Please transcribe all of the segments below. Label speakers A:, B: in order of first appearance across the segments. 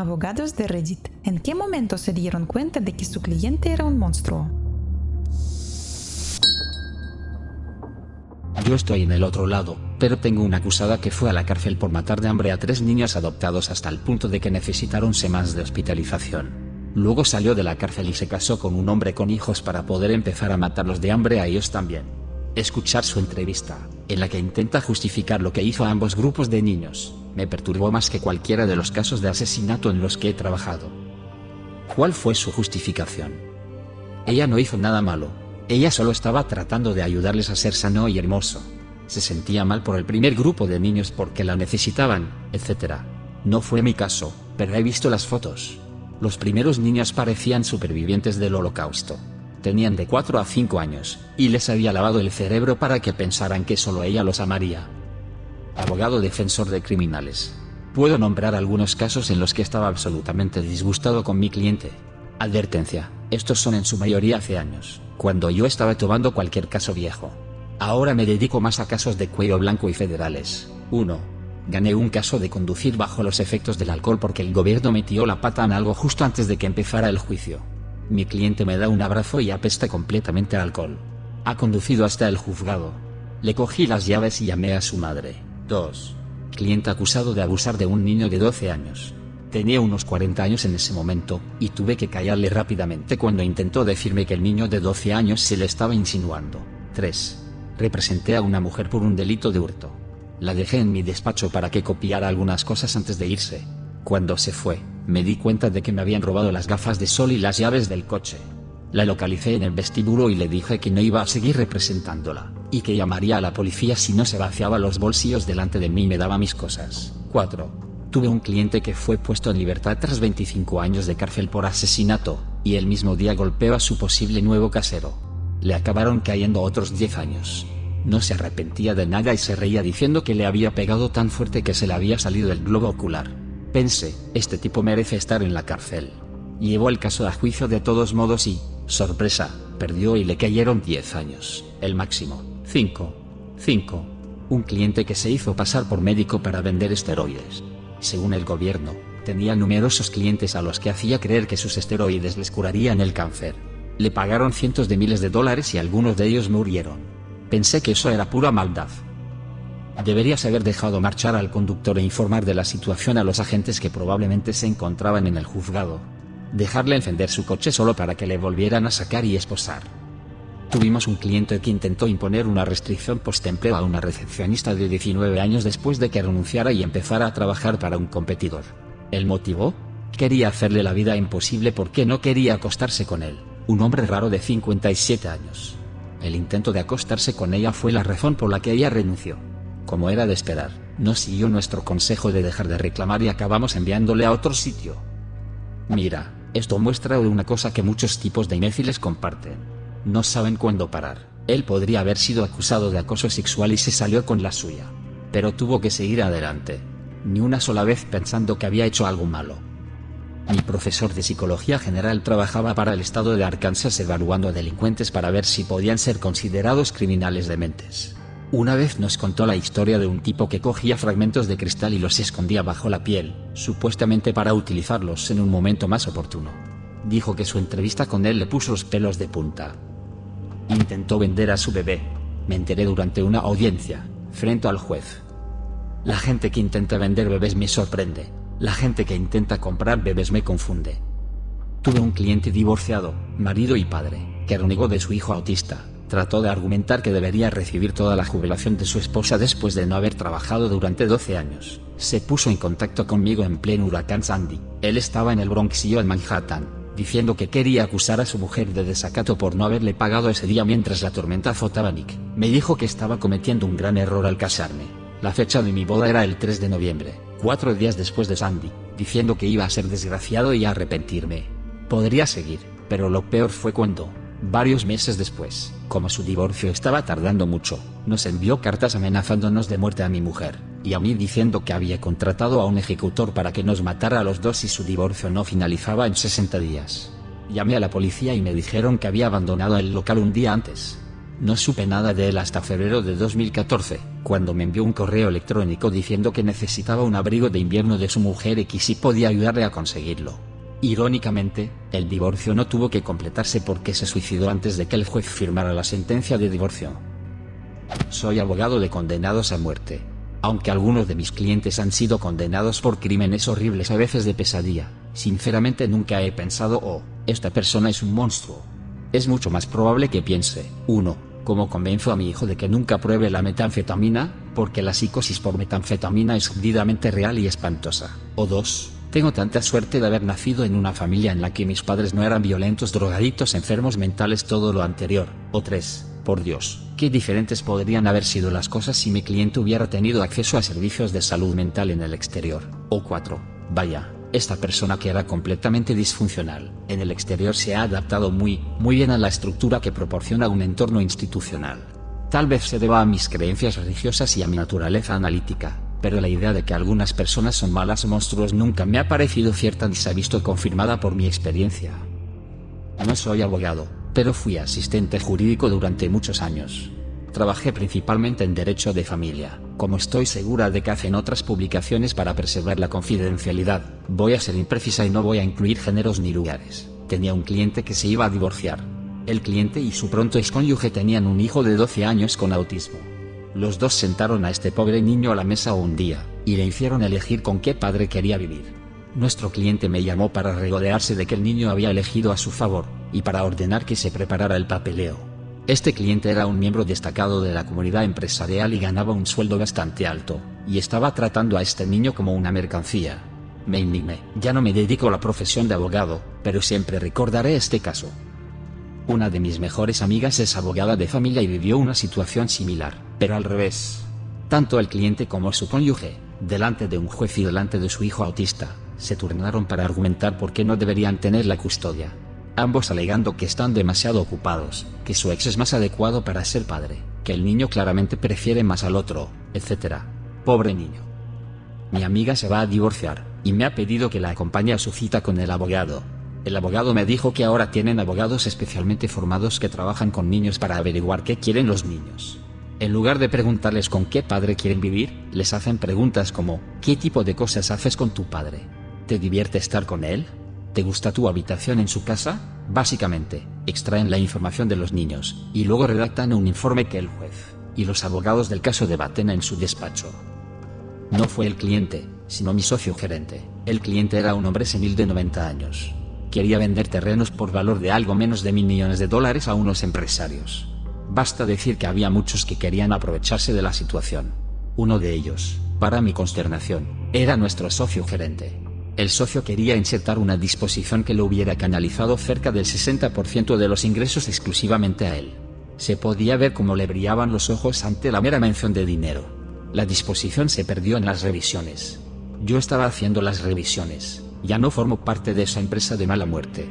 A: Abogados de Reddit, ¿en qué momento se dieron cuenta de que su cliente era un monstruo?
B: Yo estoy en el otro lado, pero tengo una acusada que fue a la cárcel por matar de hambre a 3 niños adoptados hasta el punto de que necesitaron semanas de hospitalización. Luego salió de la cárcel y se casó con un hombre con hijos para poder empezar a matarlos de hambre a ellos también. Escuchar su entrevista, en la que intenta justificar lo que hizo a ambos grupos de niños, me perturbó más que cualquiera de los casos de asesinato en los que he trabajado. ¿Cuál fue su justificación? Ella no hizo nada malo. Ella solo estaba tratando de ayudarles a ser sano y hermoso. Se sentía mal por el primer grupo de niños porque la necesitaban, etc. No fue mi caso, pero he visto las fotos. Los primeros niños parecían supervivientes del Holocausto. Tenían de 4 a 5 años, y les había lavado el cerebro para que pensaran que solo ella los amaría. Abogado defensor de criminales. Puedo nombrar algunos casos en los que estaba absolutamente disgustado con mi cliente. Advertencia, estos son en su mayoría hace años, cuando yo estaba tomando cualquier caso viejo. Ahora me dedico más a casos de cuello blanco y federales. 1. Gané un caso de conducir bajo los efectos del alcohol porque el gobierno metió la pata en algo justo antes de que empezara el juicio. Mi cliente me da un abrazo y apesta completamente a alcohol. Ha conducido hasta el juzgado. Le cogí las llaves y llamé a su madre. 2. Cliente acusado de abusar de un niño de 12 años. Tenía unos 40 años en ese momento, y tuve que callarle rápidamente cuando intentó decirme que el niño de 12 años se le estaba insinuando. 3. Representé a una mujer por un delito de hurto. La dejé en mi despacho para que copiara algunas cosas antes de irse. Cuando se fue, me di cuenta de que me habían robado las gafas de sol y las llaves del coche. La localicé en el vestíbulo y le dije que no iba a seguir representándola, y que llamaría a la policía si no se vaciaba los bolsillos delante de mí y me daba mis cosas. 4. Tuve un cliente que fue puesto en libertad tras 25 años de cárcel por asesinato, y el mismo día golpeó a su posible nuevo casero. Le acabaron cayendo otros 10 años. No se arrepentía de nada y se reía diciendo que le había pegado tan fuerte que se le había salido el globo ocular. Pensé, este tipo merece estar en la cárcel. Llevó el caso a juicio de todos modos y, sorpresa, perdió y le cayeron 10 años, el máximo. 5. Un cliente que se hizo pasar por médico para vender esteroides. Según el gobierno, tenía numerosos clientes a los que hacía creer que sus esteroides les curarían el cáncer. Le pagaron cientos de miles de dólares y algunos de ellos murieron. Pensé que eso era pura maldad. Deberías haber dejado marchar al conductor e informar de la situación a los agentes que probablemente se encontraban en el juzgado. Dejarle encender su coche solo para que le volvieran a sacar y esposar. Tuvimos un cliente que intentó imponer una restricción postempleo a una recepcionista de 19 años después de que renunciara y empezara a trabajar para un competidor. ¿El motivo? Quería hacerle la vida imposible porque no quería acostarse con él, un hombre raro de 57 años. El intento de acostarse con ella fue la razón por la que ella renunció. Como era de esperar, no siguió nuestro consejo de dejar de reclamar y acabamos enviándole a otro sitio. Mira, esto muestra una cosa que muchos tipos de imbéciles comparten. No saben cuándo parar. Él podría haber sido acusado de acoso sexual y se salió con la suya. Pero tuvo que seguir adelante. Ni una sola vez pensando que había hecho algo malo. Mi profesor de psicología general trabajaba para el estado de Arkansas evaluando a delincuentes para ver si podían ser considerados criminales dementes. Una vez nos contó la historia de un tipo que cogía fragmentos de cristal y los escondía bajo la piel, supuestamente para utilizarlos en un momento más oportuno. Dijo que su entrevista con él le puso los pelos de punta. Intentó vender a su bebé. Me enteré durante una audiencia, frente al juez. La gente que intenta vender bebés me sorprende. La gente que intenta comprar bebés me confunde. Tuve un cliente divorciado, marido y padre, que renegó de su hijo autista. Trató de argumentar que debería recibir toda la jubilación de su esposa después de no haber trabajado durante 12 años. Se puso en contacto conmigo en pleno huracán Sandy. Él estaba en el Bronx y yo en Manhattan, diciendo que quería acusar a su mujer de desacato por no haberle pagado ese día mientras la tormenta azotaba a Nick. Me dijo que estaba cometiendo un gran error al casarme. La fecha de mi boda era el 3 de noviembre, 4 días después de Sandy, diciendo que iba a ser desgraciado y a arrepentirme. Podría seguir, pero lo peor fue cuando, varios meses después, como su divorcio estaba tardando mucho, nos envió cartas amenazándonos de muerte a mi mujer, y a mí diciendo que había contratado a un ejecutor para que nos matara a los dos si su divorcio no finalizaba en 60 días. Llamé a la policía y me dijeron que había abandonado el local un día antes. No supe nada de él hasta febrero de 2014, cuando me envió un correo electrónico diciendo que necesitaba un abrigo de invierno de su mujer y que sí podía ayudarle a conseguirlo. Irónicamente, el divorcio no tuvo que completarse porque se suicidó antes de que el juez firmara la sentencia de divorcio. Soy abogado de condenados a muerte. Aunque algunos de mis clientes han sido condenados por crímenes horribles, a veces de pesadilla, sinceramente nunca he pensado, oh, esta persona es un monstruo. Es mucho más probable que piense, 1. ¿Cómo convenzo a mi hijo de que nunca pruebe la metanfetamina? Porque la psicosis por metanfetamina es jodidamente real y espantosa. O 2. Tengo tanta suerte de haber nacido en una familia en la que mis padres no eran violentos, drogadictos, enfermos mentales, todo lo anterior. O 3. Por Dios, qué diferentes podrían haber sido las cosas si mi cliente hubiera tenido acceso a servicios de salud mental en el exterior. O 4. Vaya, esta persona que era completamente disfuncional, en el exterior se ha adaptado muy bien a la estructura que proporciona un entorno institucional. Tal vez se deba a mis creencias religiosas y a mi naturaleza analítica, pero la idea de que algunas personas son malas o monstruos nunca me ha parecido cierta ni se ha visto confirmada por mi experiencia. No soy abogado, pero fui asistente jurídico durante muchos años. Trabajé principalmente en derecho de familia, como estoy segura de que hacen otras publicaciones para preservar la confidencialidad. Voy a ser imprecisa y no voy a incluir géneros ni lugares. Tenía un cliente que se iba a divorciar. El cliente y su pronto excónyuge tenían un hijo de 12 años con autismo. Los dos sentaron a este pobre niño a la mesa un día, y le hicieron elegir con qué padre quería vivir. Nuestro cliente me llamó para regodearse de que el niño había elegido a su favor, y para ordenar que se preparara el papeleo. Este cliente era un miembro destacado de la comunidad empresarial y ganaba un sueldo bastante alto, y estaba tratando a este niño como una mercancía. Me indigné. Ya no me dedico a la profesión de abogado, pero siempre recordaré este caso. Una de mis mejores amigas es abogada de familia y vivió una situación similar, pero al revés. Tanto el cliente como su cónyuge, delante de un juez y delante de su hijo autista, se turnaron para argumentar por qué no deberían tener la custodia. Ambos alegando que están demasiado ocupados, que su ex es más adecuado para ser padre, que el niño claramente prefiere más al otro, etc. Pobre niño. Mi amiga se va a divorciar, y me ha pedido que la acompañe a su cita con el abogado. El abogado me dijo que ahora tienen abogados especialmente formados que trabajan con niños para averiguar qué quieren los niños. En lugar de preguntarles con qué padre quieren vivir, les hacen preguntas como, ¿qué tipo de cosas haces con tu padre? ¿Te divierte estar con él? ¿Te gusta tu habitación en su casa? Básicamente, extraen la información de los niños, y luego redactan un informe que el juez y los abogados del caso debaten en su despacho. No fue el cliente, sino mi socio gerente. El cliente era un hombre senil de 90 años. Quería vender terrenos por valor de algo menos de $1.000 millones a unos empresarios. Basta decir que había muchos que querían aprovecharse de la situación. Uno de ellos, para mi consternación, era nuestro socio gerente. El socio quería insertar una disposición que lo hubiera canalizado cerca del 60% de los ingresos exclusivamente a él. Se podía ver cómo le brillaban los ojos ante la mera mención de dinero. La disposición se perdió en las revisiones. Yo estaba haciendo las revisiones. Ya no formo parte de esa empresa de mala muerte.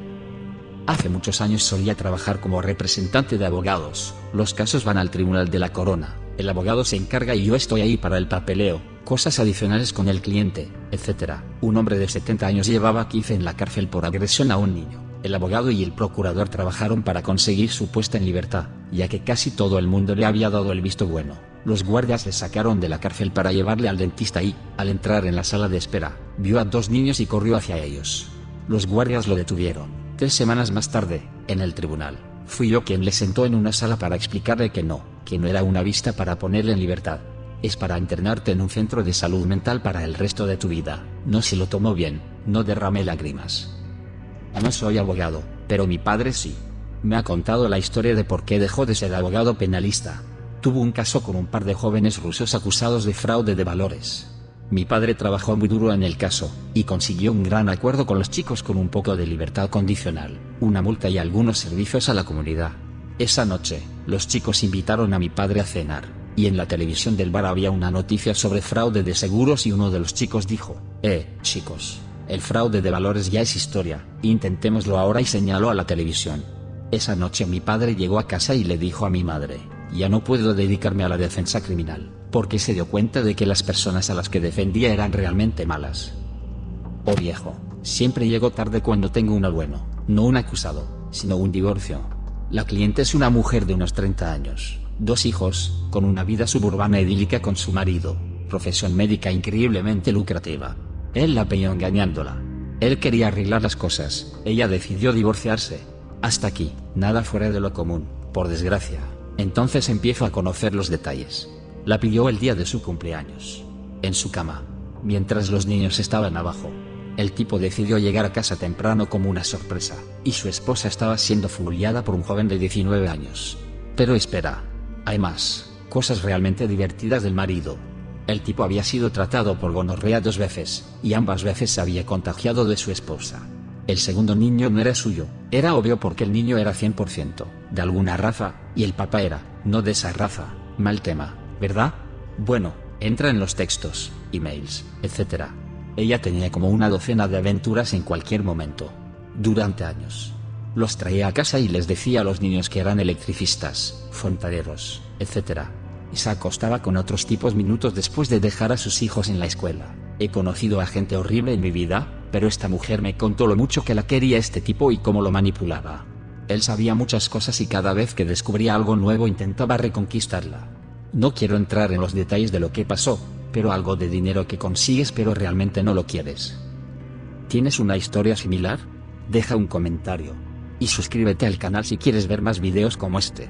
B: Hace muchos años solía trabajar como representante de abogados. Los casos van al Tribunal de la Corona. El abogado se encarga y yo estoy ahí para el papeleo, cosas adicionales con el cliente, etc. Un hombre de 70 años llevaba 15 en la cárcel por agresión a un niño. El abogado y el procurador trabajaron para conseguir su puesta en libertad, ya que casi todo el mundo le había dado el visto bueno. Los guardias le sacaron de la cárcel para llevarle al dentista y, al entrar en la sala de espera, vio a 2 niños y corrió hacia ellos. Los guardias lo detuvieron. 3 semanas más tarde, en el tribunal, fui yo quien le sentó en una sala para explicarle que no era una vista para ponerle en libertad. Es para internarte en un centro de salud mental para el resto de tu vida. No se lo tomó bien, no derramé lágrimas. No soy abogado, pero mi padre sí. Me ha contado la historia de por qué dejó de ser abogado penalista. Tuvo un caso con un par de jóvenes rusos acusados de fraude de valores. Mi padre trabajó muy duro en el caso, y consiguió un gran acuerdo con los chicos con un poco de libertad condicional, una multa y algunos servicios a la comunidad. Esa noche, los chicos invitaron a mi padre a cenar, y en la televisión del bar había una noticia sobre fraude de seguros y uno de los chicos dijo, chicos, el fraude de valores ya es historia, intentémoslo ahora y señaló a la televisión. Esa noche mi padre llegó a casa y le dijo a mi madre, ya no puedo dedicarme a la defensa criminal, porque se dio cuenta de que las personas a las que defendía eran realmente malas. Oh viejo, siempre llego tarde cuando tengo un bueno, no un acusado, sino un divorcio. La cliente es una mujer de unos 30 años, 2 hijos, con una vida suburbana idílica con su marido, profesión médica increíblemente lucrativa. Él la pilló engañándola. Él quería arreglar las cosas, ella decidió divorciarse. Hasta aquí, nada fuera de lo común, por desgracia. Entonces empiezo a conocer los detalles. La pilló el día de su cumpleaños. En su cama. Mientras los niños estaban abajo. El tipo decidió llegar a casa temprano como una sorpresa, y su esposa estaba siendo fuliada por un joven de 19 años. Pero espera. Hay más, cosas realmente divertidas del marido. El tipo había sido tratado por gonorrea 2 veces, y ambas veces se había contagiado de su esposa. El segundo niño no era suyo, era obvio porque el niño era 100% de alguna raza, y el papá era, no de esa raza. Mal tema, ¿verdad? Bueno, entra en los textos, emails, etc. Ella tenía como una docena de aventuras en cualquier momento. Durante años. Los traía a casa y les decía a los niños que eran electricistas, fontaneros, etc. Y se acostaba con otros tipos minutos después de dejar a sus hijos en la escuela. He conocido a gente horrible en mi vida, pero esta mujer me contó lo mucho que la quería este tipo y cómo lo manipulaba. Él sabía muchas cosas y cada vez que descubría algo nuevo intentaba reconquistarla. No quiero entrar en los detalles de lo que pasó, pero algo de dinero que consigues pero realmente no lo quieres. ¿Tienes una historia similar? Deja un comentario. Y suscríbete al canal si quieres ver más videos como este.